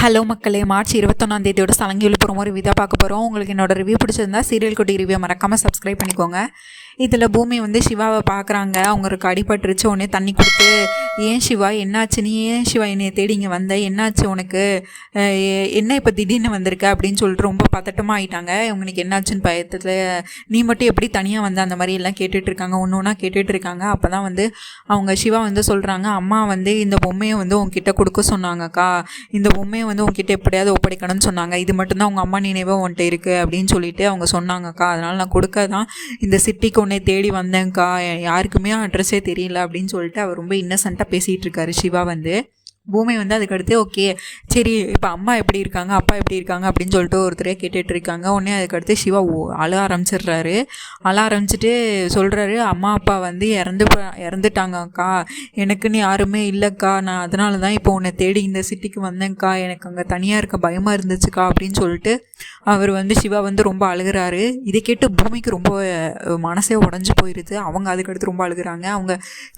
Hello மக்களே, March 21 சலங்கி Villupuram ஒரு விதா பார்க்க போகிறோம். உங்களுக்கு என்னோட ரிவ்யூ பிடிச்சிருந்தா சீரியல் குட்டி ரிவ்யூ மறக்காமல் சப்ஸ்கிரைப் பண்ணிக்கோங்க. இதில் பூமி சிவாவை பார்க்குறாங்க. அவங்களுக்கு அடிபட்டுருச்சு. உடனே தண்ணி கொடுத்து, ஏன் சிவா என்னாச்சு, நீ ஏன் சிவா என்னை தேடி இங்கே வந்த, என்னாச்சு உனக்கு, என்ன இப்போ திடீர்னு வந்திருக்க அப்படின்னு சொல்லிட்டு ரொம்ப பதட்டமாக ஆகிட்டாங்க. இவங்களுக்கு என்னாச்சுன்னு பயத்தில், நீ மட்டும் எப்படி தனியாக வந்த, அந்த மாதிரி எல்லாம் கேட்டுட்ருக்காங்க. ஒன்று ஒன்றா கேட்டுட்ருக்காங்க. அப்போ தான் அவங்க சிவா சொல்கிறாங்க, அம்மா இந்த பொம்மையை உங்ககிட்ட கொடுக்க சொன்னாங்கக்கா, இந்த பொம்மையை உங்ககிட்ட எப்படியாவது ஒப்படைக்கணும்னு சொன்னாங்க, இது மட்டும்தான் உங்கள் அம்மா நினைவாக உன்கிட்ட இருக்குது அப்படின்னு சொல்லிட்டு அவங்க சொன்னாங்கக்கா, அதனால் நான் கொடுக்க தான் இந்த சிட்டிக்கு உன்னை தேடி வந்தேங்க்கா, யாருக்குமே அட்ரஸே தெரியல அப்படின்னு சொல்லிட்டு அவர் ரொம்ப இன்னசென்ட்டாக பேசிகிட்டு இருக்காரு சிவா. பூமி அதுக்கடுத்து ஓகே சரி, இப்போ அம்மா எப்படி இருக்காங்க, அப்பா எப்படி இருக்காங்க அப்படின்னு சொல்லிட்டு ஒருத்தரே கேட்டுட்டு இருக்காங்க. உடனே அதுக்கடுத்து சிவா அழ ஆரம்பிச்சிடுறாரு. அழ ஆரம்பிச்சுட்டு சொல்கிறாரு, அம்மா அப்பா இறந்துட்டாங்கக்கா, எனக்குன்னு யாருமே இல்லைக்கா, நான் அதனால தான் இப்போ உன்னை தேடி இந்த சிட்டிக்கு வந்தேங்க்கா, எனக்கு அங்கே தனியாக இருக்க பயமாக இருந்துச்சுக்கா அப்படின்னு சொல்லிட்டு அவர் சிவா ரொம்ப அழுகிறாரு. இதை கேட்டு பூமிக்கு ரொம்ப மனசே உடஞ்சி போயிடுது. அவங்க அதுக்கடுத்து ரொம்ப அழுகிறாங்க. அவங்க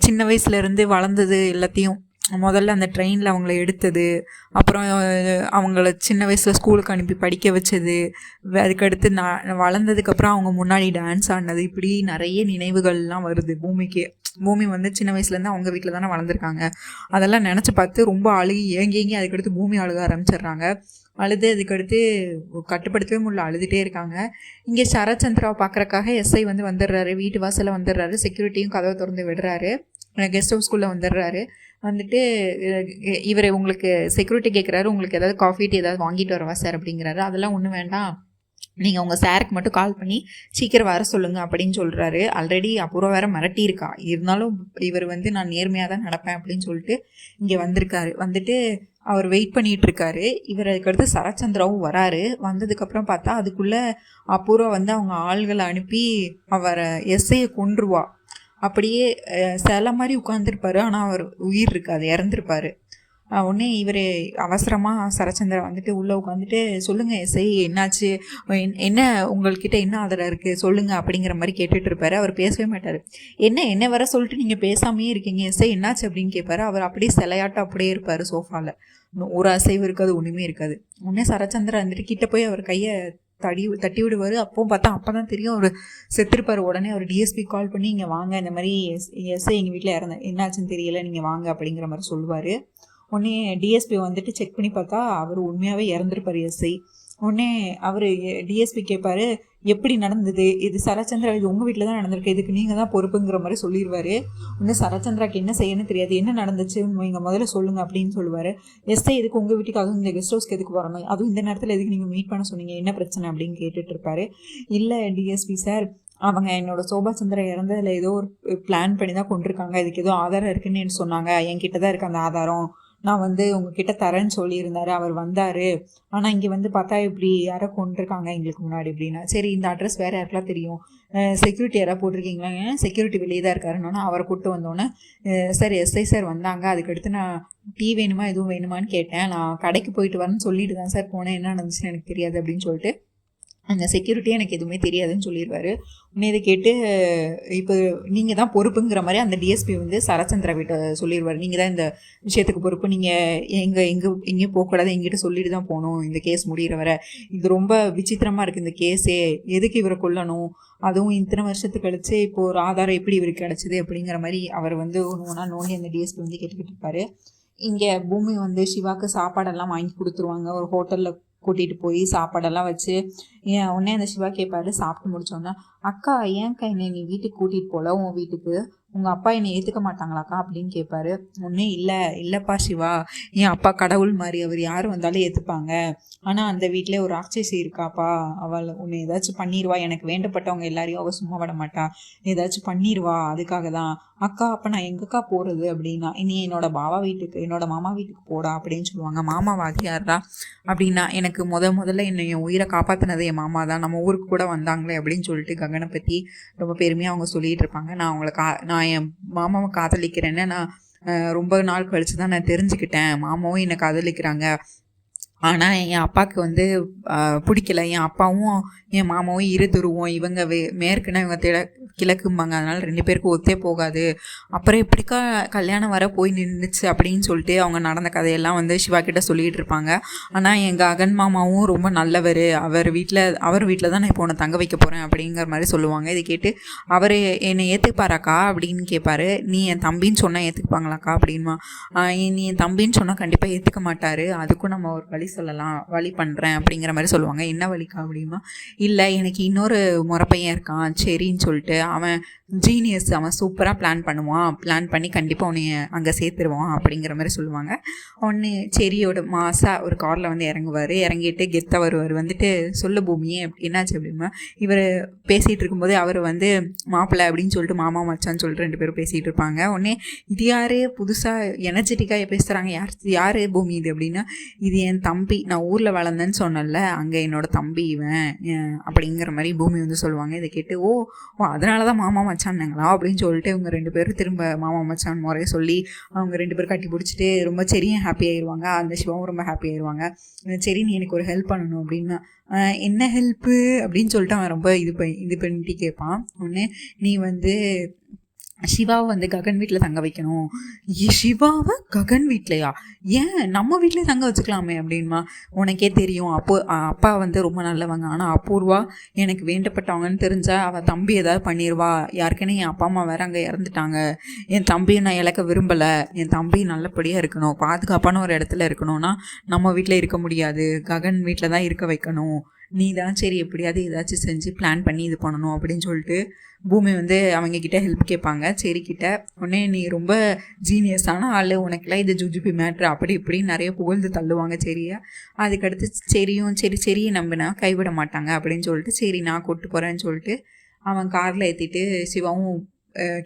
சின்ன வயசுலேருந்து வளர்ந்தது எல்லாத்தையும், முதல்ல அந்த ட்ரெயினில் அவங்கள எடுத்தது, அப்புறம் அவங்கள சின்ன வயசில் ஸ்கூலுக்கு அனுப்பி படிக்க வச்சது, அதுக்கடுத்து வளர்ந்ததுக்கப்புறம் அவங்க முன்னாடி டான்ஸ் ஆடினது, இப்படி நிறைய நினைவுகள்லாம் வருது பூமிக்கு. பூமி சின்ன வயசுலேருந்து அவங்க வீட்டில் தானே வளர்ந்துருக்காங்க. அதெல்லாம் நினச்சி பார்த்து ரொம்ப அழுகி ஏங்கி அதுக்கடுத்து பூமி அழுக ஆரம்பிச்சிடுறாங்க. அழுது அதுக்கடுத்து கட்டுப்படுத்தவே முடியல, அழுதுகிட்டே இருக்காங்க. இங்கே சரச்சந்திராவை பார்க்குறக்காக எஸ்ஐ வந்துடுறாரு. வீட்டு வாசலில் வந்துடுறாரு. செக்யூரிட்டியும் கதவை திறந்து விடுறாரு. கெஸ்ட் ஹவுஸ்குள்ளே வந்துடுறாரு. இவர் உங்களுக்கு செக்யூரிட்டி கேட்குறாரு, உங்களுக்கு ஏதாவது காஃபி டீ ஏதாவது வாங்கிட்டு வரவா சார் அப்படிங்கிறாரு. அதெல்லாம் ஒன்றும் வேண்டாம், நீங்கள் உங்கள் சாருக்கு மட்டும் கால் பண்ணி சீக்கிரம் வர சொல்லுங்கள் அப்படின்னு சொல்கிறாரு. ஆல்ரெடி அப்புறம் வேறு மிரட்டியிருக்கா, இருந்தாலும் இவர் நான் நேர்மையாக தான் நடப்பேன் அப்படின்னு சொல்லிட்டு இங்கே வந்திருக்காரு. அவர் வெயிட் பண்ணிகிட்ருக்காரு. இவர் அதுக்கடுத்து சரச்சந்திராவும் வராரு. வந்ததுக்கப்புறம் பார்த்தா அதுக்குள்ளே அப்புறம் அவங்க ஆள்களை அனுப்பி அவரை எஸ்ஐயை கொன்றுவா. அப்படியே சில மாதிரி உட்காந்துருப்பாரு, ஆனால் அவர் உயிர் இருக்காது, இறந்துருப்பார். உடனே இவர் அவசரமாக சரச்சந்திரா உள்ளே உட்காந்துட்டு, சொல்லுங்கள் எஸ்ஐ என்னாச்சு, என்ன உங்கள்கிட்ட என்ன ஆதரவு இருக்குது சொல்லுங்கள் அப்படிங்கிற மாதிரி கேட்டுட்டு இருப்பார். அவர் பேசவே மாட்டார். என்ன வர சொல்லிட்டு நீங்கள் பேசாமையே இருக்கீங்க எஸ்ஐ, என்னாச்சு அப்படின்னு கேட்பாரு. அவர் அப்படியே சிலையாட்டம் அப்படியே இருப்பார் சோஃபாவில், ஒரு அசைவு இருக்காது, ஒன்றுமே இருக்காது. உடனே சரச்சந்திரா கிட்ட போய் அவர் கையை தட்டி விடுவார். அப்போ தான் தெரியும் அவர் செத்துருப்பார். உடனே அவர் டிஎஸ்பி கால் பண்ணி, இங்கே வாங்க, இந்த மாதிரி எஸ்ஐ எங்கள் வீட்டில் என்னாச்சுன்னு தெரியல, நீங்கள் வாங்க அப்படிங்கிற மாதிரி சொல்லுவார். உடனே டிஎஸ்பி செக் பண்ணி பார்த்தா அவர் உண்மையாகவே இறந்துருப்பார் எஸ்ஐ. உடனே அவர் டிஎஸ்பி கேட்பார், எப்படி நடந்தது இது சரச்சந்திரா, இது உங்கள் வீட்டில் தான் நடந்திருக்கு, இதுக்கு நீங்கள் தான் பொறுப்புங்கிற மாதிரி சொல்லிடுவார். இன்னும் சரச்சந்திராக்கு என்ன செய்யணும்னு தெரியாது, என்ன நடந்துச்சு நீங்கள் முதல்ல சொல்லுங்கள் அப்படின்னு சொல்லுவார். எஸ்ஐ எதுக்கு உங்கள் வீட்டுக்காக இந்த கெஸ்ட் ஹவுஸ்க்கு எதுக்கு வரணும், அதுவும் இந்த நேரத்தில் எதுக்கு நீங்கள் மீட் பண்ண சொன்னீங்க, என்ன பிரச்சனை அப்படின்னு கேட்டுட்ருப்பாரு. இல்லை டிஎஸ்பி சார், அவங்க என்னோட சோபா சந்திரா இறந்ததில் ஏதோ ஒரு பிளான் பண்ணி தான் கொண்டிருக்காங்க, இதுக்கு ஏதோ ஆதாரம் இருக்குன்னு சொன்னாங்க, என்கிட்ட தான் இருக்குது அந்த ஆதாரம், நான் உங்ககிட்ட தரேன்னு சொல்லியிருந்தாரு, அவர் வந்தார், ஆனால் இங்கே பார்த்தா இப்படி யாரோ கொண்டிருக்காங்க எங்களுக்கு முன்னாடி அப்படின்னா. சரி, இந்த அட்ரஸ் வேறு யாருக்கெல்லாம் தெரியும், செக்யூரிட்டி யாராவது போட்டிருக்கீங்களா, செக்யூரிட்டி வெளியே தான் இருக்காருன்னா அவரை கூப்பிட்டு வந்தோன்னே, சார் எஸ்ஐ சார் வந்தாங்க, அதுக்கடுத்து நான் டீ வேணுமா எதுவும் வேணுமான்னு கேட்டேன், நான் கடைக்கு போயிட்டு வரேன்னு சொல்லிட்டு தான் சார் போனேன், என்ன நடந்துச்சுன்னு எனக்கு தெரியாது அப்படின்னு சொல்லிட்டு அந்த செக்யூரிட்டியே எனக்கு எதுவுமே தெரியாதுன்னு சொல்லிடுவார். உடனே இதை கேட்டு, இப்போ நீங்கள் தான் பொறுப்புங்கிற மாதிரி அந்த டிஎஸ்பி சரச்சந்திரா வீட்டை சொல்லிடுவார், நீங்கள் தான் இந்த விஷயத்துக்கு பொறுப்பு, நீங்கள் எங்கேயும் போகக்கூடாது, எங்கிட்ட சொல்லிட்டு தான் போகணும் இந்த கேஸ் முடிகிற வரை, இது ரொம்ப விசித்திரமாக இருக்குது இந்த கேஸே, எதுக்கு இவரை கொல்லணும், அதுவும் இத்தனை வருஷத்துக்கு கழிச்சு இப்போது ஒரு ஆதாரம் எப்படி இவருக்கு கிடச்சிது அப்படிங்கிற மாதிரி அவர் ஒன்றா நோண்டி அந்த டிஎஸ்பி கேட்டுக்கிட்டு இருப்பார். இங்கே பூமி சிவாக்கு சாப்பாடெல்லாம் வாங்கி கொடுத்துருவாங்க. ஒரு ஹோட்டலில் கூட்டிகிட்டு போய் சாப்பாடெல்லாம் வச்சு, உடனே அந்த சிவா கேட்பாரு, சாப்பிட்டு முடிச்சோன்னா, அக்கா ஏன்க்கா என்னை நீ வீட்டுக்கு கூட்டிகிட்டு போகல, உன் வீட்டுக்கு உங்கள் அப்பா என்னை ஏற்றுக்க மாட்டாங்களாக்கா அப்படின்னு கேட்பாரு. ஒன்றே இல்லைப்பா சிவா, என் அப்பா கடவுள் மாதிரி, அவர் யார் வந்தாலும் ஏற்றுப்பாங்க, ஆனால் அந்த வீட்டில் ஒரு ராட்சசி இருக்காப்பா, அவள் உன்னை ஏதாச்சும் பண்ணிடுவா, எனக்கு வேண்டப்பட்டவங்க எல்லாரையும் அவள் சும்மா விட மாட்டா, ஏதாச்சும் பண்ணிடுவா, அதுக்காக தான் அக்கா, அப்போ நான் எங்கக்கா போகிறது அப்படின்னா, இனி என்னோட மாமா வீட்டுக்கு போடா அப்படின்னு சொல்லுவாங்க. மாமா வாத்தியாரா அப்படின்னா, எனக்கு முதல்ல என்னை என் உயிரை காப்பாற்றினது என் மாமா தான், நம்ம ஊருக்கு கூட வந்தாங்களே அப்படின்னு சொல்லிட்டு ககனை பற்றி ரொம்ப பெருமையாக அவங்க சொல்லிகிட்டு இருப்பாங்க. நான் என் மாமாவை காதலிக்கிறேன்னு நான் ரொம்ப நாள் கழிச்சு தான் நான் தெரிஞ்சுக்கிட்டேன், மாமாவும் என்னை காதலிக்கிறாங்க, ஆனால் என் அப்பாவுக்கு வந்து பிடிக்கல. என் அப்பாவும் என் மாமாவும் இருதுருவோம், இவங்க மேற்குன்னா இவங்க கிழக்கும்பாங்க, அதனால் 2 பேருக்கும் ஒத்தே போகாது. அப்புறம் எப்படிக்கா கல்யாணம் வர போய் நின்றுச்சு அப்படின்னு சொல்லிட்டு அவங்க நடந்த கதையெல்லாம் வந்து சிவா கிட்ட சொல்லிகிட்டு இருப்பாங்க. ஆனால் எங்கள் அகன் மாமாவும் ரொம்ப நல்லவர், அவர் வீட்டில் தான் நான் இப்போ உன்னை தங்க வைக்க போகிறேன் அப்படிங்கிற மாதிரி சொல்லுவாங்க. இதை கேட்டு அவர் என்னை ஏற்றுப்பாராக்கா அப்படின்னு கேட்பாரு. நீ என் தம்பின்னு சொன்னால் ஏற்றுக்குப்பாங்களாக்கா அப்படின்மா. நீ என் தம்பின்னு சொன்னால் கண்டிப்பாக ஏற்றுக்க மாட்டார், அதுக்கும் நம்ம ஒரு வழி சொல்லலாம், வழி பண்ணுறேன் அப்படிங்கிற மாதிரி சொல்லுவாங்க. என்ன வழிக்கா அப்படிமா. இல்லை, எனக்கு இன்னொரு முறப்பையன் இருக்கான் சரின்னு சொல்லிட்டு, அவன் ஜீனியஸ், அவன் சூப்பராக பிளான் பண்ணுவான், பிளான் பண்ணி கண்டிப்பாக உன்னை அங்கே சேர்த்துருவான் அப்படிங்கிற மாதிரி சொல்லுவாங்க. ஒன்று செரியோட மாசாக ஒரு காரில் வந்து இறங்குவார். இறங்கிட்டு கெத்தாக வருவார். வந்துட்டு சொல்ல பூமியே என்னாச்சு அப்படின்னா, இவர் பேசிகிட்டு இருக்கும்போது அவர் வந்து மாப்பிள்ளை அப்படின்னு சொல்லிட்டு மாமா மச்சான்னு சொல்லிட்டு 2 பேரும் பேசிகிட்டு இருப்பாங்க. உடனே இது யார் புதுசாக எனர்ஜெட்டிக்காக பேசுகிறாங்க, யார் பூமி இது அப்படின்னா, இது என் தம்பி, நான் ஊரில் வளர்ந்தேன்னு சொன்னல, அங்கே என்னோடய தம்பி இவன் அப்படிங்கிற மாதிரி பூமி வந்து சொல்லுவாங்க. இதை கேட்டு ஓ அதனால தான் மாமா மச்சான்ங்களா அப்படின்னு சொல்லிட்டு இவங்க 2 பேரும் திரும்ப மாமா மச்சான் முறைய சொல்லி அவங்க 2 பேரும் கட்டி பிடிச்சிட்டு ரொம்ப சரியும் ஹாப்பி ஆயிடுவாங்க. அந்த சிவாவும் ரொம்ப ஹாப்பி ஆயிடுவாங்க. சரி நீ எனக்கு ஒரு ஹெல்ப் பண்ணணும் அப்படின்னா, என்ன ஹெல்ப்பு அப்படின்னு சொல்லிட்டு அவன் ரொம்ப இது பண்ணிட்டு கேட்பான். ஒன்று, நீ வந்து சிவாவை வந்து ககன் வீட்டில் தங்க வைக்கணும். சிவாவை ககன் வீட்லையா? ஏன் நம்ம வீட்டிலே தங்க வச்சுக்கலாமே அப்படின்மா. உனக்கே தெரியும் அப்பா வந்து ரொம்ப நல்லவங்க, ஆனால் அபூர்வா எனக்கு வேண்டப்பட்டவங்கன்னு தெரிஞ்சால் அவள் தம்பி ஏதாவது பண்ணிடுவா. யாருக்குன்னு என் அப்பா அம்மா வேறு அங்கே இறந்துட்டாங்க. என் தம்பியை நான் இழக்க விரும்பலை. என் தம்பி நல்லபடியாக இருக்கணும், பாதுகாப்பான ஒரு இடத்துல இருக்கணும்னா நம்ம வீட்டில் இருக்க முடியாது, ககன் வீட்டில் தான் இருக்க வைக்கணும். நீ தான் சரி எப்படியாவது ஏதாச்சும் செஞ்சு பிளான் பண்ணி இது பண்ணணும் அப்படின்னு சொல்லிட்டு பூமி வந்து அவங்கக்கிட்ட ஹெல்ப் கேட்பாங்க. சரிக்கிட்ட உடனே நீ ரொம்ப ஜீனியஸான ஆள், உனக்கெல்லாம் இது ஜுஜுபி மேட்ரு அப்படி இப்படின்னு நிறைய புகழ்ந்து தள்ளுவாங்க. சரியா, அதுக்கடுத்து சரி நம்பினா கைவிட மாட்டாங்க அப்படின்னு சொல்லிட்டு சரி நான் கூப்பிட்டு போகிறேன்னு சொல்லிட்டு அவன் காரில் ஏற்றிட்டு சிவாவும்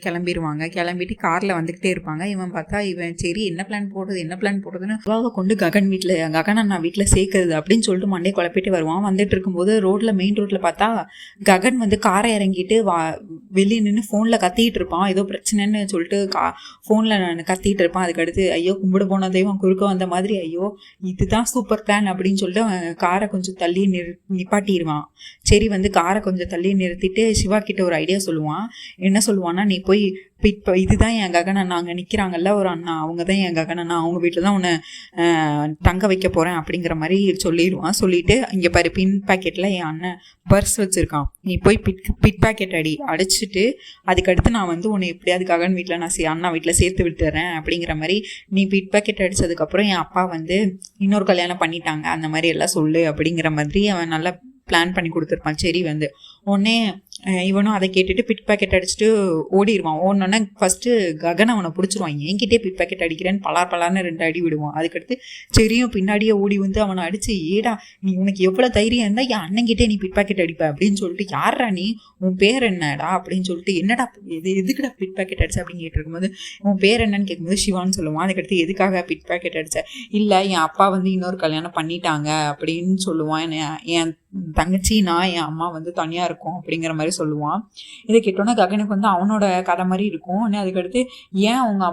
கிளம்பிடுவாங்க. கிளம்பிட்டு காரில் வந்துக்கிட்டே இருப்பாங்க. இவன் பார்த்தா இவன் சரி என்ன பிளான் போடுறதுன்னு சிவாவை கொண்டு ககன் அண்ணா வீட்டில் சேர்க்குறது அப்படின்னு சொல்லிட்டு மண்டே குழப்பிட்டு வருவான். வந்துட்டு இருக்கும்போது மெயின் ரோட்டில் பார்த்தா ககன் வந்து காரை இறங்கிட்டு வெளியே நின்று ஃபோனில் கத்திக்கிட்டு இருப்பான். ஏதோ பிரச்சனைன்னு சொல்லிட்டு ஃபோனில் கத்திக்கிட்டு இருப்பான். அதுக்கடுத்து ஐயோ கும்பிட போன தெய்வம் குறுக்க வந்த மாதிரி, ஐயோ இதுதான் சூப்பர் பிளான் அப்படின்னு சொல்லிட்டு அவன் காரை கொஞ்சம் தள்ளி நிப்பாட்டிடுவான். சரி வந்து காரை கொஞ்சம் தள்ளி நிறுத்திட்டு சிவா கிட்ட ஒரு ஐடியா சொல்லுவான். என்ன சொல்லுவான்னா, நீ போய் இதுதான் என் ககனண்ணா, அங்கே நிற்கிறாங்கல்ல ஒரு அண்ணா, அவங்க தான் என் ககனண்ணா, அவங்க வீட்டில் தான் உன்னை தங்க வைக்க போகிறேன் அப்படிங்கிற மாதிரி சொல்லிடுவான். சொல்லிவிட்டு இங்கே பாரு பின் பாக்கெட்டில் என் அண்ணன் பர்ஸ் வச்சுருக்கான், நீ போய் பிட் பாக்கெட் அடிச்சுட்டு அதுக்கடுத்து நான் வந்து உன்னை எப்படியாவது ககன் வீட்டில் நான் அண்ணா வீட்டில் சேர்த்து விட்டுறேன் அப்படிங்கிற மாதிரி, நீ பிட் பாக்கெட் அடித்ததுக்கப்புறம் என் அப்பா வந்து இன்னொரு கல்யாணம் பண்ணிட்டாங்க அந்த மாதிரி எல்லாம் சொல்லு அப்படிங்கிற மாதிரி அவன் நல்லா பிளான் பண்ணி கொடுத்துருப்பான். சரி வந்து உடனே இவனும் அதை கேட்டுட்டு பிட் பாக்கெட் அடிச்சுட்டு ஓடிடுவான். ஓடனோடனே ஃபஸ்ட்டு ககன் அவனை பிடிச்சிருவான். என்கிட்டே பிட் பாக்கெட் அடிக்கிறேன்னு பலார்னு 2 அடி விடுவான். அதுக்கடுத்து சரியும் பின்னாடியே ஓடி வந்து அவனை அடித்து, ஏடா நீ உனக்கு எவ்வளோ தைரியம் இருந்தால் என் அண்ணங்கிட்டே நீ பிட் பாக்கெட் அடிப்ப அப்படின்னு சொல்லிட்டு, யாரா நீ, உன் பேர் என்னடா அப்படின்னு சொல்லிட்டு, என்னடா எதுக்குடா பிட் பாக்கெட் அடிச்ச அப்படின்னு கேட்டிருக்கும்போது, உன் பேர் என்னன்னு கேட்கும்போது சிவான்னு சொல்லுவான். அதுக்கடுத்து எதுக்காக பிட் பாக்கெட் அடிச்ச? இல்லை என் அப்பா வந்து இன்னொரு கல்யாணம் பண்ணிட்டாங்க அப்படின்னு சொல்லுவான். என் தங்கச்சி நான் என் அம்மா வந்து தனியாக இருக்கும் அப்படிங்கிற மாதிரி சொல்லுவான். இதை கேட்டோன்னா ககனுக்கு வந்து அவனோட கதை மாதிரி இருக்கும். அதுக்கடுத்து ஏன் அவங்க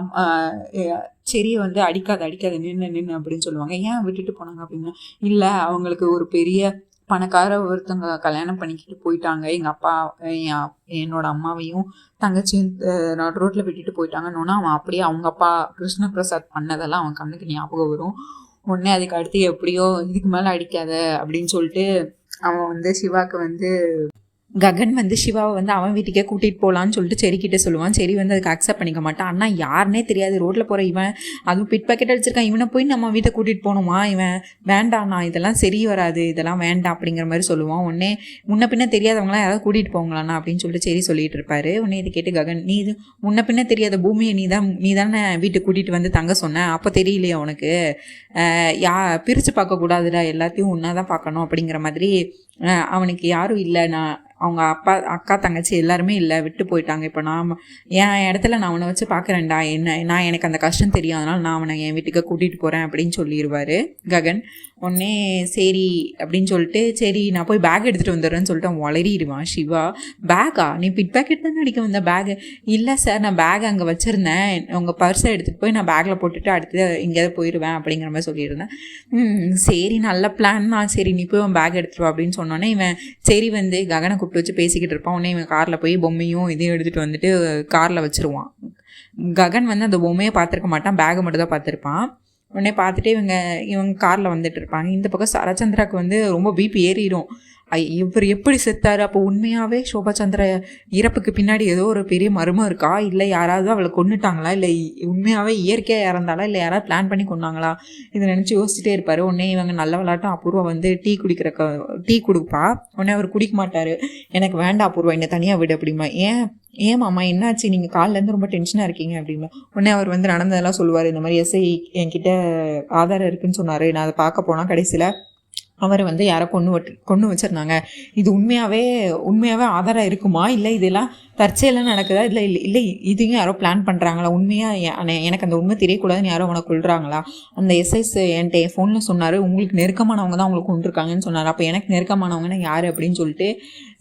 சரி வந்து அடிக்காது நின்று அப்படின்னு சொல்லுவாங்க. ஏன் விட்டுட்டு போனாங்க அப்படின்னா, இல்லை அவங்களுக்கு ஒரு பெரிய பணக்கார ஒருத்தவங்க கல்யாணம் பண்ணிக்கிட்டு போயிட்டாங்க, எங்கள் அப்பா என்னோட அம்மாவையும் தங்கச்சியும் ரோட்டில் விட்டுட்டு போயிட்டாங்கன்னு அவன் அப்படியே அவங்க அப்பா கிருஷ்ணபிரசாத் பண்ணதெல்லாம் அவன் கண்ணுக்கு ஞாபகம் வரும். உடனே அதுக்கு அடுத்து எப்படியோ இதுக்கு மேலே அடிக்காத அப்படின்னு சொல்லிட்டு அவன் வந்து சிவாவுக்கு வந்து ககன் வந்து சிவாவை வந்து அவன் வீட்டுக்கே கூட்டிகிட்டு போகலான்னு சொல்லிட்டு செரிக்கிட்ட சொல்லுவான். சரி வந்து அதுக்கு அக்செப்ட் பண்ணிக்க மாட்டான். அண்ணா யாருன்னே தெரியாது, ரோட்டில் போகிற இவன், அதுவும் பிட் பாக்கெட் அடிச்சிருக்கான், இவனை போய் நம்ம வீட்டை கூட்டிகிட்டு போகணுமா, இவன் வேண்டாண்ணா இதெல்லாம் சரி வராது, இதெல்லாம் வேண்டாம் அப்படிங்கிற மாதிரி சொல்லுவான். உடனே முன்ன பின்ன தெரியாதவங்களாம் யாராவது கூட்டிகிட்டு போங்களாண்ணா அப்படின்னு சொல்லிட்டு சரி சொல்லிட்டு இருப்பாரு. உடனே இது கேட்டு ககன், நீ இது முன்ன பின்ன தெரியாத பூமியை நீ தானே வீட்டுக்கு கூட்டிகிட்டு வந்து தங்க சொன்ன, அப்போ தெரியலையா உனக்கு, பிரித்து பார்க்கக்கூடாதுடா, எல்லாத்தையும் ஒன்றா தான் பார்க்கணும் அப்படிங்கிற மாதிரி அவனுக்கு யாரும் இல்லை, அவங்க அப்பா அக்கா தங்கச்சி எல்லாருமே இல்லை, விட்டு போயிட்டாங்க. இப்போ நான் என் இடத்துல நான் அவனை வச்சு பார்க்குறேன்டா, எனக்கு அந்த கஷ்டம் தெரியும், அதனால் நான் அவனை என் வீட்டுக்கு கூட்டிகிட்டு போகிறேன் அப்படின்னு சொல்லிடுவார் ககன். உடனே சரி அப்படின்னு சொல்லிட்டு, சரி நான் போய் பேக் எடுத்துகிட்டு வந்துடுறேன்னு சொல்லிட்டு அவன் வளரிடுவான். சிவா, பேக்கா? நீ பிட் பேக்கெட் தானே அடிக்க வந்த? பேகு? இல்லை சார், நான் பேக் அங்கே வச்சுருந்தேன், உங்கள் பர்ஸை எடுத்துகிட்டு போய் நான் பேக்கில் போட்டுட்டு அடுத்து எங்கேயாவது போயிடுவேன் அப்படிங்கிற மாதிரி சொல்லியிருந்தேன். சரி நல்ல பிளான் தான், சரி நீ போய் அவன் பேக் எடுத்துட்டு வா அப்படின்னு சொன்னோன்னே இவன் சரி வந்து ககனை கூப்பிட்டு வச்சு பேசிக்கிட்டு இருப்பான். உடனே இவன் காரில் போய் பொம்மையும் இதையும் எடுத்துகிட்டு வந்துட்டு காரில் வச்சுருவான். ககன் வந்து அந்த பொம்மையை பார்த்துருக்க மாட்டான், பேகை மட்டும் தான் பார்த்துருப்பான். உடனே பார்த்துட்டு இவங்க காரில் வந்துட்டு இருப்பாங்க. இந்த பக்கம் சரச்சந்திராவுக்கு வந்து ரொம்ப பிபி ஏறிடும். இவர் எப்படி செத்தாரு? அப்போ உண்மையாகவே சோபாச்சந்திர இறப்புக்கு பின்னாடி ஏதோ ஒரு பெரிய மர்மம் இருக்கா, இல்லை யாராவது அவளை கொன்னுட்டாங்களா, இல்லை உண்மையாகவே இயற்கையாக இறந்தாளா, இல்லை யாராவது பிளான் பண்ணி கொண்டாங்களா, இதை நினச்சி யோசிச்சுட்டே இருப்பார். உடனே இவங்க நல்ல விளாட்டம் அபூர்வா வந்து டீ கொடுப்பா. உடனே அவர் குடிக்க மாட்டார். எனக்கு வேண்டாம் அபூர்வா, என்னை தனியாக விடு அப்படிமா. ஏன் மாமா என்னாச்சு, நீங்கள் காலிலேருந்து ரொம்ப டென்ஷனாக இருக்கீங்க அப்படிமா. உடனே அவர் வந்து நடந்ததெல்லாம் சொல்லுவார். இந்த மாதிரி எஸ்ஐ என்கிட்ட ஆதாரம் இருக்குன்னு சொன்னார், நான் அதை பார்க்க போனால் கடைசியில் அவரை வந்து யாரோ கொண்டு வச்சுருந்தாங்க. இது உண்மையாகவே ஆதாரம் இருக்குமா, இல்லை இதெல்லாம் தற்செயலாக நடக்குதா, இல்லை இதையும் யாரோ பிளான் பண்ணுறாங்களா, உண்மையாக எனக்கு அந்த உண்மை தெரியக்கூடாதுன்னு யாரோ அவனை கொள்கிறாங்களா? அந்த எஸ்ஐஸ் என்கிட்ட என் ஃபோனில் சொன்னார், உங்களுக்கு நெருக்கமானவங்க தான் அவங்களுக்கு கொண்டிருக்காங்கன்னு சொன்னார். அப்போ எனக்கு நெருக்கமானவங்கன்னா யார் அப்படின்னு சொல்லிட்டு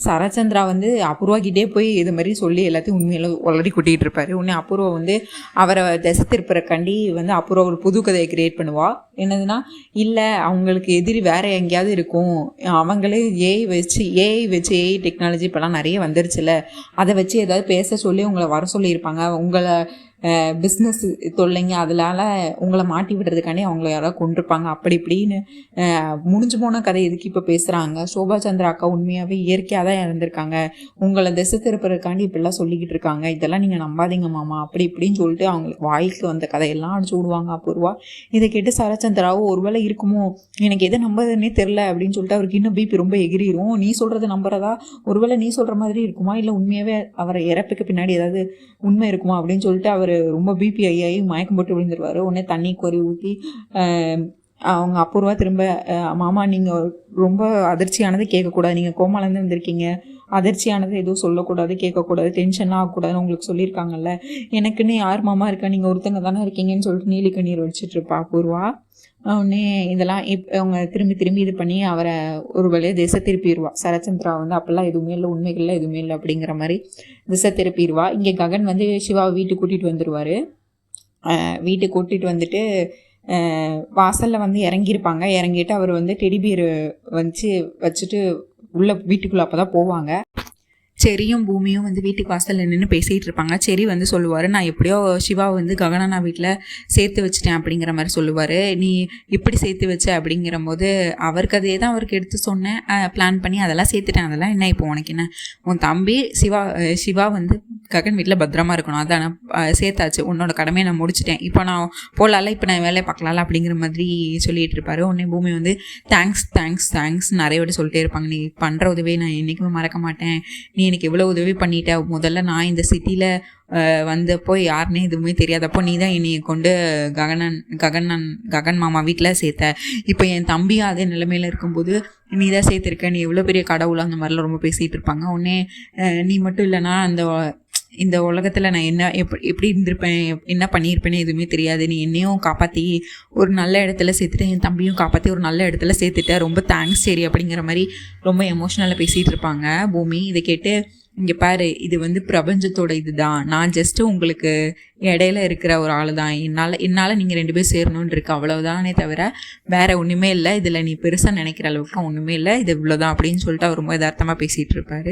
சரச்சந்திரா வந்து அபூர்வாக்கிட்டே போய் இது மாதிரி சொல்லி எல்லாத்தையும் உண்மையில உளறி கூட்டிகிட்டு இருப்பார். உடனே அபூர்வா வந்து அவரை திசை திருப்புறக்காண்டி வந்து அபூர்வா ஒரு புது கதையை கிரியேட் பண்ணுவாள். என்னதுன்னா, இல்லை அவங்களுக்கு எதிரி வேறு எங்கேயாவது இருக்கும், அவங்களே ஏஐ வச்சு ஏஐ டெக்னாலஜி இப்போலாம் நிறைய வந்துருச்சுல, அதை வச்சு ஏதாவது பேச சொல்லி உங்களை வர சொல்லியிருப்பாங்க, உங்களை பிஸ்னஸ் தொல்லைங்க அதனால உங்களை மாட்டி விடுறதுக்காண்டி அவங்கள யாராவது கொண்டிருப்பாங்க, அப்படி இப்படின்னு முடிஞ்சு போன கதை எதுக்கு இப்போ பேசுகிறாங்க. சோபாச்சந்திரா அக்கா உண்மையாகவே இயற்கையாக தான் இறந்துருக்காங்க, உங்களை திசை திருப்புறதுக்காண்டி இப்படிலாம் சொல்லிக்கிட்டு இருக்காங்க, இதெல்லாம் நீங்கள் நம்பாதீங்க மாமா அப்படி இப்படின்னு சொல்லிட்டு அவங்களுக்கு வாய்க்கு வந்த கதையெல்லாம் அடிச்சு விடுவாங்க அபூர்வா. இதை கேட்டு சரச்சந்திராவும் ஒருவேளை இருக்குமோ, எனக்கு எதை நம்புறதுன்னே தெரில அப்படின்னு சொல்லிட்டு அவருக்கு இன்னும் பிபி ரொம்ப எகிரிடும். நீ சொல்கிறத நம்புறதா, ஒருவேளை நீ சொல்கிற மாதிரி இருக்குமா, இல்லை உண்மையாகவே அவரை இறப்புக்கு பின்னாடி ஏதாவது உண்மை இருக்குமா அப்படின்னு சொல்லிட்டு அவர் ரொம்ப பிபி ஆகி மயக்கம் போட்டு விழுந்துருவார். உடனே தண்ணி கோரி ஊற்றி அவங்க அபூர்வா திரும்ப, மாமா நீங்கள் ரொம்ப அதிர்ச்சியானது கேட்கக்கூடாது, நீங்கள் கோமாலேருந்து வந்திருக்கீங்க, அதிர்ச்சியானது எதுவும் சொல்லக்கூடாது, கேட்கக்கூடாது, டென்ஷன்லாம் ஆகக்கூடாதுன்னு உங்களுக்கு சொல்லியிருக்காங்கல்ல, எனக்குன்னு யார் மாமா இருக்கா, நீங்கள் ஒருத்தங்க தானே இருக்கீங்கன்னு சொல்லிட்டு நீலி கண்ணீர் வடிச்சிட்ருப்பா அபூர்வா. உடனே இதெல்லாம் அவங்க திரும்பி இது பண்ணி அவரை ஒரு வழியாக திசை திருப்பிடுவா. சரச்சந்திரா வந்து அப்போல்லாம் எதுவுமே இல்லை, உண்மைகள்லாம் எதுவுமே இல்லை அப்படிங்கிற மாதிரி திசை திருப்பிடுவா. இங்கே ககன் வந்து சிவாவை வீட்டுக்கு கூட்டிகிட்டு வந்துடுவார். வீட்டுக்கு கூட்டிகிட்டு வந்துட்டு வாசலில் வந்து இறங்கிட்டு அவர் வந்து டெடிபியர் வச்சுட்டு உள்ள வீட்டுக்குள்ளே அப்போ தான் போவாங்க. செரியும் பூமியும் வந்து வீட்டுக்கு வாசலில் நின்று பேசிகிட்டு இருப்பாங்க. செரி வந்து சொல்லுவார், நான் எப்படியோ சிவாவை வந்து ககனா வீட்டில் சேர்த்து வச்சுட்டேன் அப்படிங்கிற மாதிரி சொல்லுவார். நீ இப்படி சேர்த்து வச்ச அப்படிங்கிற போது அவருக்கு அதே தான் அவருக்கு எடுத்து சொன்னேன், பிளான் பண்ணி அதெல்லாம் சேர்த்துட்டேன், அதெல்லாம் என்ன இப்போ உனக்கு என்ன, உன் தம்பி சிவா வந்து ககன் வீட்டில் பத்திரமா இருக்கணும், அதான் நான் சேர்த்தாச்சு, உன்னோட கடமையை நான் முடிச்சிட்டேன், இப்போ நான் போகலால, இப்போ நான் வேலையை பார்க்கலாம்ல அப்படிங்கிற மாதிரி சொல்லிகிட்டு இருப்பார். உடனே பூமி வந்து தேங்க்ஸ் நிறைய வாட்டி சொல்லிட்டே இருப்பாங்க, நீ பண்ணுற உதவியை நான் என்றைக்குமே மறக்க மாட்டேன், நீ எனக்கு எவ்வளோ உதவி பண்ணிட்டேன், முதல்ல நான் இந்த சிட்டியில் வந்தப்போ யாருன்னே எதுவுமே தெரியாதப்போ நீ தான் என்னை கொண்டு ககன் மாமா வீட்டில் சேர்த்த, இப்போ என் தம்பியும் அதே நிலைமையில் இருக்கும்போது நீ தான் சேர்த்துருக்க, நீ எவ்வளோ பெரிய கடவுளோ அந்த மாதிரிலாம் ரொம்ப பேசிகிட்டு இருப்பாங்க. உடனே நீ மட்டும் இல்லைனா இந்த உலகத்தில் நான் எப்படி இருந்திருப்பேன், என்ன பண்ணியிருப்பேன்னு எதுவுமே தெரியாது, நீ என்னையும் காப்பாற்றி ஒரு நல்ல இடத்துல சேர்த்துட்டு என் தம்பியும் காப்பாற்றி ஒரு நல்ல இடத்துல சேர்த்துட்டேன், ரொம்ப தேங்க்ஸ் சரி அப்படிங்கிற மாதிரி ரொம்ப எமோஷ்னலாக பேசிகிட்டு இருப்பாங்க பூமி. இதை கேட்டு, இங்கே பாரு, இது வந்து பிரபஞ்சத்தோட இதுதான், நான் ஜஸ்ட்டு உங்களுக்கு இடையில இருக்கிற ஒரு ஆள் தான், என்னால் நீங்கள் 2 பேர் சேரணுன்னு இருக்கு, அவ்வளோதானே தவிர வேறு ஒன்றுமே இல்லை, இதில் நீ பெருசாக நினைக்கிற அளவுக்கு ஒன்றுமே இல்லை, இது இவ்வளோதான் அப்படின்னு சொல்லிட்டு அவர் ரொம்ப யதார்த்தமாக பேசிகிட்டு இருப்பார்.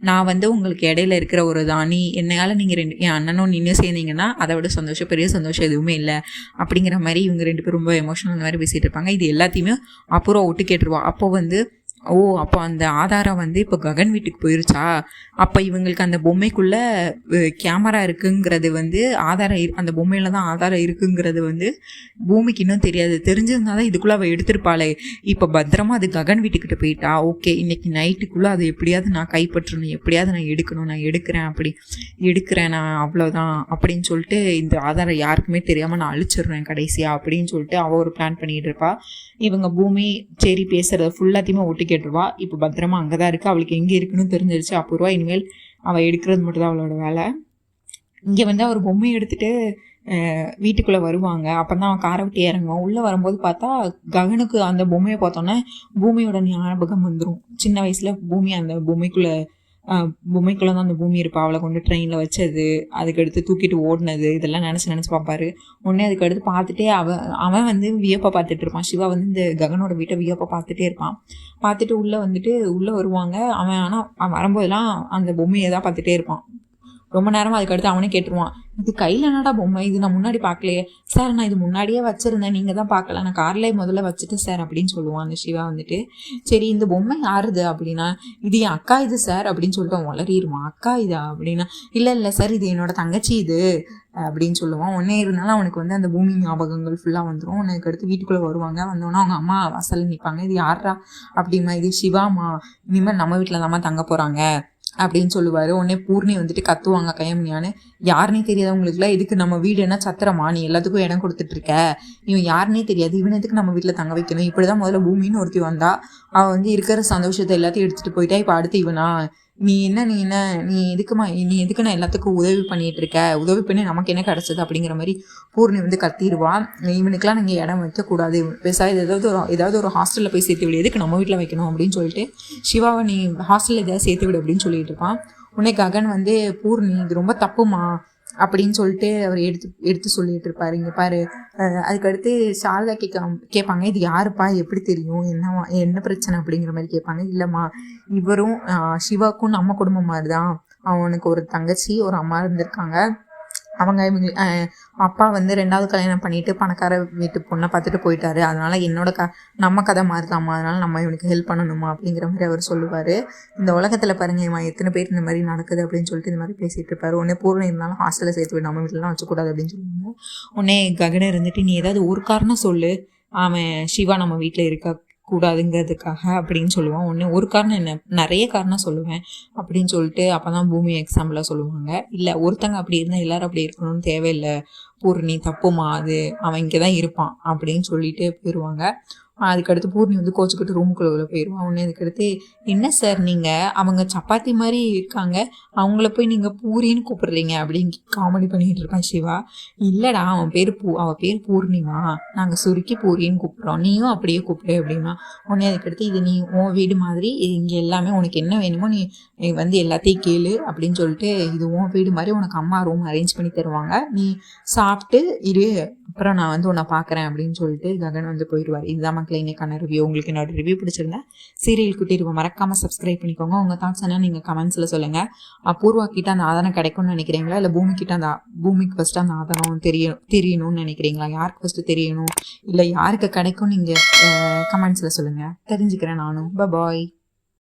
நான் வந்து உங்களுக்கு இடையில இருக்கிற ஒரு தான், என்னையால் நீங்கள் என் அண்ணனும் நின்று சேர்ந்தீங்கன்னா அதை விட பெரிய சந்தோஷம் எதுவுமே இல்லை அப்படிங்கிற மாதிரி இவங்க 2 பேரும் ரொம்ப எமோஷனல் மாதிரி பேசிகிட்டு இருப்பாங்க. இது எல்லாத்தையுமே அப்புறம் விட்டு கேட்டுருவா. அப்போ வந்து அப்போ அந்த ஆதாரம் வந்து இப்போ ககன் வீட்டுக்கு போயிருச்சா, அப்போ இவங்களுக்கு அந்த பொம்மைக்குள்ளே கேமரா இருக்குங்கிறது வந்து அந்த பொம்மையில தான் ஆதாரம் இருக்குங்கிறது வந்து பூமிக்கு இன்னும் தெரியாது. தெரிஞ்சிருந்தா தான் இதுக்குள்ளே அவள் எடுத்திருப்பாளே. இப்போ பத்திரமா அது ககன் வீட்டுக்கிட்ட போயிட்டா, ஓகே இன்னைக்கு நைட்டுக்குள்ளே அதை எப்படியாவது நான் கைப்பற்றணும், எப்படியாவது நான் எடுக்கணும், நான் எடுக்கிறேன் நான் அவ்வளோதான் அப்படின்னு சொல்லிட்டு இந்த ஆதாரம் யாருக்குமே தெரியாமல் நான் அழிச்சிடுறேன் கடைசியாக அப்படின்னு சொல்லிட்டு அவள் ஒரு பிளான் பண்ணிகிட்டு இருப்பா. இவங்க பூமி சரி பேசுகிறத ஃபுல்லாத்தையுமே ஒட்டி கேட்டுருவா. இப்போ பத்திரமா அங்கே தான் இருக்குது. அவளுக்கு எங்கே இருக்குன்னு தெரிஞ்சிருச்சு அபூர்வா. இனிமேல் அவள் எடுக்கிறது மட்டும் தான் அவளோட வேலை. இங்கே வந்து அவர் பொம்மையை எடுத்துகிட்டு வீட்டுக்குள்ளே வருவாங்க. அப்போ தான் அவன் காரை விட்டு இறங்குவான். உள்ளே வரும்போது பார்த்தா ககனுக்கு அந்த பொம்மையை பார்த்தோன்னே பூமியோட ஞாபகம் வந்துடும். சின்ன வயசில் பூமி அந்த பொம்மைக்குள்ளே தான் அந்த பூமி இருப்பா. அவளை கொண்டு ட்ரெயினில் வச்சது, அதுக்கடுத்து தூக்கிட்டு ஓடினது, இதெல்லாம் நினச்சி பார்ப்பாரு. உடனே அதுக்கடுத்து பார்த்துட்டே அவன் வந்து வியப்பை பார்த்துட்டு இருப்பான். சிவா வந்து இந்த ககனோட வீட்டை வியப்பை பார்த்துட்டே இருப்பான். பார்த்துட்டு உள்ளே வருவாங்க. அவன் வரும்போதெல்லாம் அந்த பொம்மையை தான் பார்த்துட்டே இருப்பான் ரொம்ப நேரமாக. அதுக்கடுத்து அவனே கேட்டுருவான், இது கையில் என்னடா பொம்மை, இது நான் முன்னாடி பார்க்கலையே சார், நான் இது முன்னாடியே வச்சுருந்தேன், நீங்கள் தான் பார்க்கல, நான் கார்லேயே முதல்ல வச்சுட்டு சார் அப்படின்னு சொல்லுவான் அந்த சிவா வந்துட்டு. சரி இந்த பொம்மை யாருது அப்படின்னா, இது என் அக்கா இது சார் அப்படின்னு சொல்லிட்டு அவன் வளரிடுவான். அக்கா இதா அப்படின்னா, இல்லை சார் இது என்னோட தங்கச்சி இது அப்படின்னு சொல்லுவான். உடனே இருந்தாலும் அவனுக்கு வந்து அந்த பூமி ஞாபகங்கள் ஃபுல்லாக வந்துடும். உனக்கு அடுத்து வீட்டுக்குள்ளே வருவாங்க. வந்தோன்னா அவங்க அம்மா வாசலில் நிற்பாங்க. இது யாரா அப்படிமா, இது சிவாமா, இனிமேல் நம்ம வீட்டில் தாம்மா தங்க போகிறாங்க அப்படின்னு சொல்லுவார். உடனே பூர்ணி வந்துட்டு கத்துவாங்க, கையம்னியான்னு, யாருன்னே தெரியாது உங்களுக்குலாம், எதுக்கு நம்ம வீடு என்ன சத்திரமா, நீ எல்லாத்துக்கும் இடம் கொடுத்துட்ருக்க, இவன் யாருன்னே தெரியாது, இவன் எதுக்கு நம்ம வீட்டில் தங்க வைக்கணும், இப்படி தான் முதல்ல பூமின்னு ஒருத்தி வந்தா, அவள் வந்து இருக்கிற சந்தோஷத்தை எல்லாத்தையும் எடுத்துகிட்டு போயிட்டா, இப்போ அடுத்து இவனா, நீ எதுக்கு நான் எல்லாத்துக்கும் உதவி பண்ணிட்டு இருக்க, உதவி பண்ணி நமக்கு என்ன கிடைச்சது அப்படிங்கிற மாதிரி பூர்ணி வந்து கத்திடுவா. இவனுக்கெல்லாம் நீங்கள் இடம் வைக்கக்கூடாது, விவசாயம் ஏதாவது ஒரு ஹாஸ்டலில் போய் சேர்த்து விடு, எதுக்கு நம்ம வீட்டில் வைக்கணும் அப்படின்னு சொல்லிட்டு சிவாவை நீ ஹாஸ்டலில் ஏதாவது சேர்த்து விடு அப்படின்னு சொல்லிட்டு இருப்பான். உடனே ககன் வந்து பூர்ணி இது ரொம்ப தப்புமா அப்படின்னு சொல்லிட்டு அவர் எடுத்து சொல்லிட்டு இருப்பாரு. இங்கே பாரு, அதுக்கடுத்து சாரதா கேட்பாங்க, இது யாருப்பா, எப்படி தெரியும், என்ன பிரச்சனை அப்படிங்கிற மாதிரி கேட்பாங்க. இல்லைம்மா, இவரும் சிவாக்கும் நம்ம குடும்பம் மாதிரி தான், அவனுக்கு ஒரு தங்கச்சி ஒரு அம்மா இருந்திருக்காங்க. இவங்க அப்பா வந்து 2வது கல்யாணம் பண்ணிட்டு பணக்கார வீட்டு பொண்ணை பார்த்துட்டு போயிட்டாரு. அதனால நம்ம கதை மாதிரி தாம்மா, அதனால நம்ம இவனுக்கு ஹெல்ப் பண்ணணுமா அப்படிங்கிற மாதிரி அவர் சொல்லுவார். இந்த உலகத்தில் பாருங்க இவன் எத்தனை பேர் இந்த மாதிரி நடக்குது அப்படின்னு சொல்லிட்டு இந்த மாதிரி பேசிட்டு இருப்பாரு. உடனே பூர்ணம் இருந்தாலும் ஹாஸ்டலில் சேர்த்து விட, நம்ம வீட்டிலலாம் வச்சக்கூடாது அப்படின்னு சொல்லுவாங்க. உடனே ககனை இருந்துட்டு, நீ ஏதாவது ஒரு காரணம் சொல்லு, அவன் சிவா நம்ம வீட்டில் இருக்க கூடாதுங்கிறதுக்காக அப்படின்னு சொல்லுவான். ஒன்று ஒரு காரணம் என்ன, நிறைய காரணம் சொல்லுவேன் அப்படின்னு சொல்லிட்டு அப்போ தான் பூமி எக்ஸாம்பிளாக சொல்லுவாங்க. இல்லை ஒருத்தங்க அப்படி இருந்தால் எல்லோரும் அப்படி இருக்கணும்னு தேவையில்லை பூர்ணி, தப்புமா அது, அவன் இங்கே தான் இருப்பான் அப்படின்னு சொல்லிட்டு போயிடுவாங்க. அதுக்கடுத்து பூர்ணி வந்து கோச்சுக்கிட்டு ரூமுக்குள்ளே போயிடுவான். உடனே அதுக்கடுத்து, என்ன சார் நீங்கள் அவங்க சப்பாத்தி மாதிரி இருக்காங்க, அவங்கள போய் நீங்கள் பூரின்னு கூப்பிடுறீங்க அப்படின்னு காமெடி பண்ணிகிட்டு இருப்பான் சிவா. இல்லைடா அவள் பேர் பூர்ணிமா, நாங்கள் சுருக்கி பூரின்னு கூப்பிட்றோம், நீயும் அப்படியே கூப்பிடு அப்படின்னா. உடனே அதுக்கடுத்து, இது நீ உன் வீடு மாதிரி, இங்கே எல்லாமே உனக்கு என்ன வேணுமோ நீ வந்து எல்லாத்தையும் கேளு அப்படின்னு சொல்லிட்டு, இது உன் வீடு மாதிரி, உனக்கு அம்மா ரூம் அரேஞ்ச் பண்ணி தருவாங்க, நீ சாப்பிட்டு இரு, அப்புறம் நான் வந்து உன்னை பார்க்குறேன் அப்படின்னு சொல்லிட்டு ககன் வந்து போயிடுவார். இதுதான் மக்கள் இன்னைக்கான ரிவ்யூ. உங்களுக்கு என்னோட ரிவ்யூ பிடிச்சிருந்தா சீரியல் குட்டி ரிவ்யூ மறக்காமல் சப்ஸ்கிரைப் பண்ணிக்கோங்க. உங்கள் தாட்ஸ் என்ன நீங்கள் கமெண்ட்ஸில் சொல்லுங்கள். அபூர்வா கிட்ட அந்த ஆதாரம் கிடைக்கும்னு நினைக்கிறீங்களா, இல்லை பூமிக்கு ஃபஸ்ட்டு அந்த ஆதாரம் தெரியணும்னு நினைக்கிறீங்களா, யாருக்கு ஃபஸ்ட்டு தெரியணும், இல்லை யாருக்கு கிடைக்கும், நீங்கள் கமெண்ட்ஸில் சொல்லுங்கள், தெரிஞ்சுக்கிறேன் நானும். பாய்.